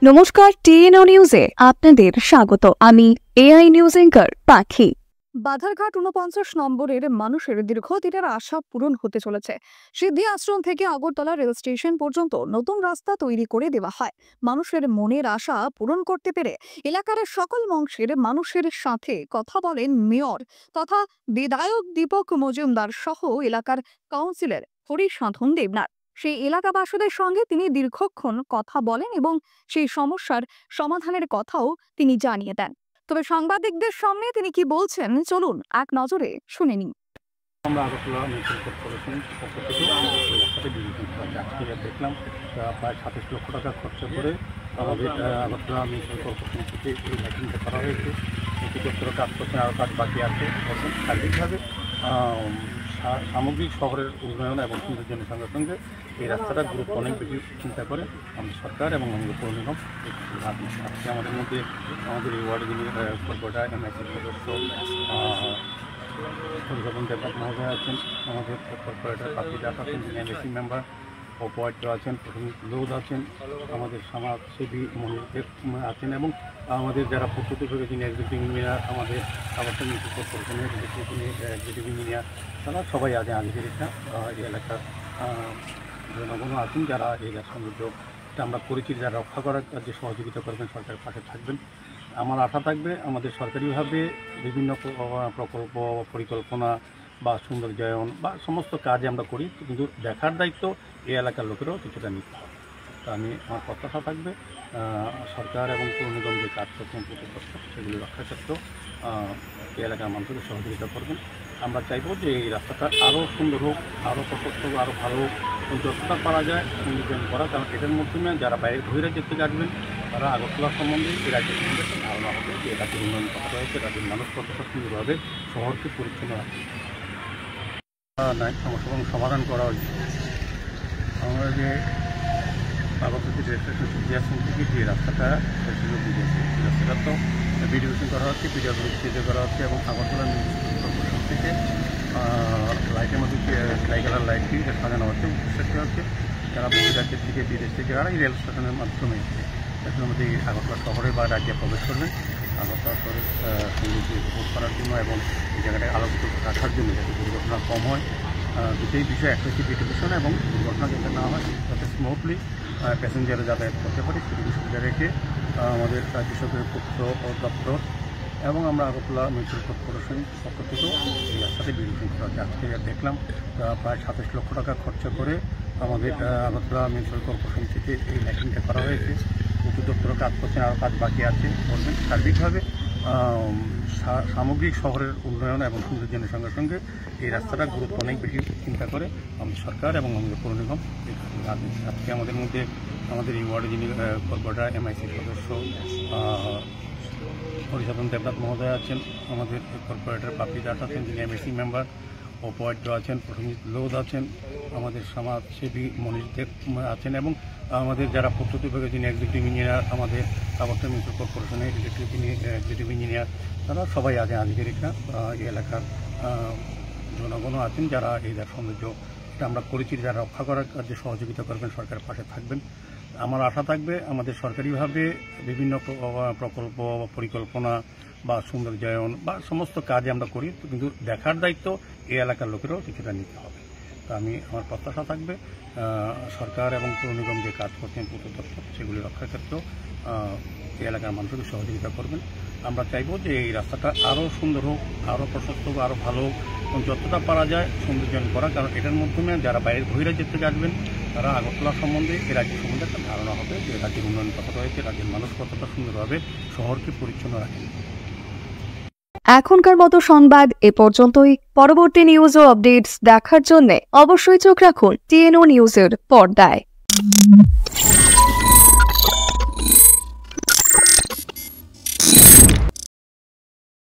নমস্কার, টিএনও নিউজে আপনাদের স্বাগত। আমি এআই নিউজ অ্যাঙ্কার পাখি। বাধারঘাট ৪৯ নম্বরের মানুষের দীর্ঘদিনের আশা পূরণ হতে চলেছে। সিদ্ধি আশ্রম থেকে আগরতলা রেল স্টেশন পর্যন্ত নতুন রাস্তা তৈরি করে দেওয়া হয়। মানুষের মনের আশা পূরণ করতে পেরে এলাকার সকল অংশের মানুষের সাথে কথা বলেন মেয়র তথা বিধায়ক দীপক মজুমদার সহ এলাকার কাউন্সিলর হরিসাধন দেবনাথ। সেই এলাকাবাসীদের সঙ্গে তিনি দীর্ঘক্ষণ কথা বলেন এবং সেই সমস্যার সমাধানের কথাও তিনি জানিয়ে দেন। তবে সাংবাদিকদের সামনে তিনি কি বলছেন, চলুন এক নজরে শুনে নিন। আমরা আগরতলা মিউনিসিপাল কর্পোরেশন পক্ষ থেকে রাস্তাতে আজকে দেখলাম প্রায় ২৭ লক্ষ টাকা খরচা করে আমাদের আগরতলা মিউনিসিপাল কর্পোরেশন থেকে এই লাইটিংটা করা হয়েছে। নথিপত্র কাজ করছেন, আরও কাজ বাকি আছে। সার্বিকভাবে সামগ্রিক শহরের উন্নয়ন এবং সৌন্দর্যের সঙ্গে সঙ্গে এই রাস্তাটার গুরুত্ব অনেক বেশি চিন্তা করে আমাদের সরকার এবং আমাদের পৌর নিগম। আজকে আমাদের মধ্যে আমাদের এই ওয়ার্ডে যিনি কর্পোরেটর এমআইসির সদস্য হরিসাধন দেবনাথ মহোদয় আছেন, আমাদের কর্পোরেটর পাখি দাস আছেন, যিনি এমএসি মেম্বার, অপোয়ার্ড আছেন, লোদ আছেন, আমাদের সমাজসেবী মনিরদেব আছেন এবং আমাদের যারা প্রস্তুতি করে যিনি এক্সিকিউটিভ ইঞ্জিনিয়ার, আমাদের আগরতলা মিউনিসিপাল কর্পোরেশনের এক্সিকিউটিভ ইঞ্জিনিয়ার, তারা সবাই আছেন। আধিকারিকরা এই এলাকার জনগণও আছেন যারা এই সৌন্দর্যটা আমরা করেছি, যারা রক্ষা করার কাজে সহযোগিতা করবেন, সরকারের পাশে থাকবেন। আমার আশা থাকবে আমাদের সরকারিভাবে বিভিন্ন প্রকল্প, পরিকল্পনা বা সৌন্দর্যায়ন বা সমস্ত কাজ আমরা করি, কিন্তু দেখার দায়িত্ব এই এলাকার লোকেরাও কিছুটা নিতে হবে। তো আমার প্রত্যাশা থাকবে সরকার এবং পৌর নিগম যে কাজ করছেন সেগুলি রক্ষার ক্ষেত্রেও এই এলাকার মানুষকে সহযোগিতা করবেন। আমরা চাইব যে এই রাস্তাটা আরও সুন্দর হোক, আরও প্রশস্ত হোক, আরও ভালো হোক, যতটা পারা যায় সৌন্দর্যায়ন করা। কারণ এটার মাধ্যমে যারা বাইরে বহিরাজ্য থেকে আসবেন তারা আগরতলা সম্বন্ধে এই রাজ্যের সম্বন্ধে একটা ধারণা হবে যে রাজ্যের উন্নয়ন কতটা হয়েছে, রাজ্যের মানুষ কতটা সুন্দরভাবে শহরকে পরিচ্ছন্ন রাখে সমস্যা এবং সমাধান করা হয়েছে। আমরা যে আগরতলা রেল স্টেশন সিদ্ধি আশ্রম থেকে যে রাস্তাটা বুঝেছি, রাস্তাটা তো বিডিভিশন করা হচ্ছে, পিডব্লিউডি করা হচ্ছে এবং আগরতলা মিউনিসিপাল কর্পোরেশন থেকে লাইটের মধ্যে ট্রাই কালার লাইটটি সাজানো হচ্ছে। উদ্দেশ্যটা হচ্ছে যারা বহিরাজ্যের থেকে বিদেশ থেকে যারা এই রেল স্টেশনের মাধ্যমে স্টেশনের মধ্যে আগরতলা শহরে বা রাজ্যে প্রবেশ করবেন, আগরতলা শহরের সৌন্দর্য উপভোগ করার জন্য এবং এই জায়গাটায় আলোকিত রাখার জন্য যাতে দুর্ঘটনা কম হয়। দুটোই বিষয়, একটা হচ্ছে বিডিভিশন এবং দুর্ঘটনা যাতে না হয়, যাতে স্মুথলি প্যাসেঞ্জারে যাতায়াত করতে পারে সেটি সুবিধা রেখে আমাদের রাজ্য সরকারের পূর্ত দপ্তর এবং আমরা আগরতলা মিউনিসিপাল কর্পোরেশন পক্ষ থেকেও এই রাস্তাতে বিডিভিশন করা হচ্ছে। আজকে দেখলাম প্রায় ২৭ লক্ষ টাকা খরচা করে আমাদের আগরতলা মিউনিসিপাল কর্পোরেশন থেকে এই লাইটিংটা করা হয়েছে। পূর্ত দপ্তর কাজ করছেন, আরও কাজ বাকি আছে বলবেন। সার্বিকভাবে সামগ্রিক শহরের উন্নয়ন এবং সৌন্দর্যের সঙ্গে সঙ্গে এই রাস্তাটার গুরুত্ব অনেক বেশি চিন্তা করে আমাদের সরকার এবং আমাদের পৌর নিগম। আজকে আমাদের মধ্যে আমাদের এই ওয়ার্ডে যিনি কর্পোরেটর এমআইসির সদস্য হরিসাধন দেবনাথ মহোদয় আছেন, আমাদের কর্পোরেটর পাখি দাস আছেন, যিনি এমএসি মেম্বার, অপোয়ার্ড আছেন, লোদ আছেন, আমাদের সমাজসেবী মনিরদেব আছেন এবং আমাদের যারা প্রস্তুতি বিভাগে যিনি এক্সিকিউটিভ ইঞ্জিনিয়ার, আমাদের আগরতলা মিউনিসিপাল কর্পোরেশনের এক্সিকিউটিভ ইঞ্জিনিয়ার, তারা সবাই আছেন। আধিকারিকরা এই এলাকার জনগণও আছেন যারা এই সৌন্দর্যটা আমরা করেছি, যারা রক্ষা করার কাজে সহযোগিতা করবেন, সরকারের পাশে থাকবেন। আমার আশা থাকবে আমাদের সরকারিভাবে বিভিন্ন প্রকল্প, পরিকল্পনা বা সৌন্দর্যায়ন বা সমস্ত কাজে আমরা করি, কিন্তু দেখার দায়িত্ব এই এলাকার লোকেরাও কিছুটা নিতে হবে। তো আমার প্রত্যাশা থাকবে সরকার এবং পৌর নিগম যে কাজ করছেন পূর্ত দপ্তর সেগুলি রক্ষার ক্ষেত্রেও এই এলাকার মানুষকে সহযোগিতা করবেন। আমরা চাইব যে এই রাস্তাটা আরও সুন্দর হোক, আরও প্রশস্ত হোক, আরও ভালো হোক এবং যতটা পারা যায় সৌন্দর্যায়ন করা। কারণ এটার মাধ্যমে যারা বাইরের বহিরাজ্য থেকে আসবেন তারা আগরতলা সম্বন্ধে এই রাজ্যের সম্বন্ধে একটা ধারণা হবে যে রাজ্যের উন্নয়ন কতটা হয়েছে, রাজ্যের মানুষ কতটা সুন্দরভাবে শহরকে পরিচ্ছন্ন রাখেন। এখনকার মতো সংবাদ এ পর্যন্তই। পরবর্তী নিউজ ও আপডেটস দেখার জন্য অবশ্যই চোখ রাখুন টিএনও নিউজের পর্দায়।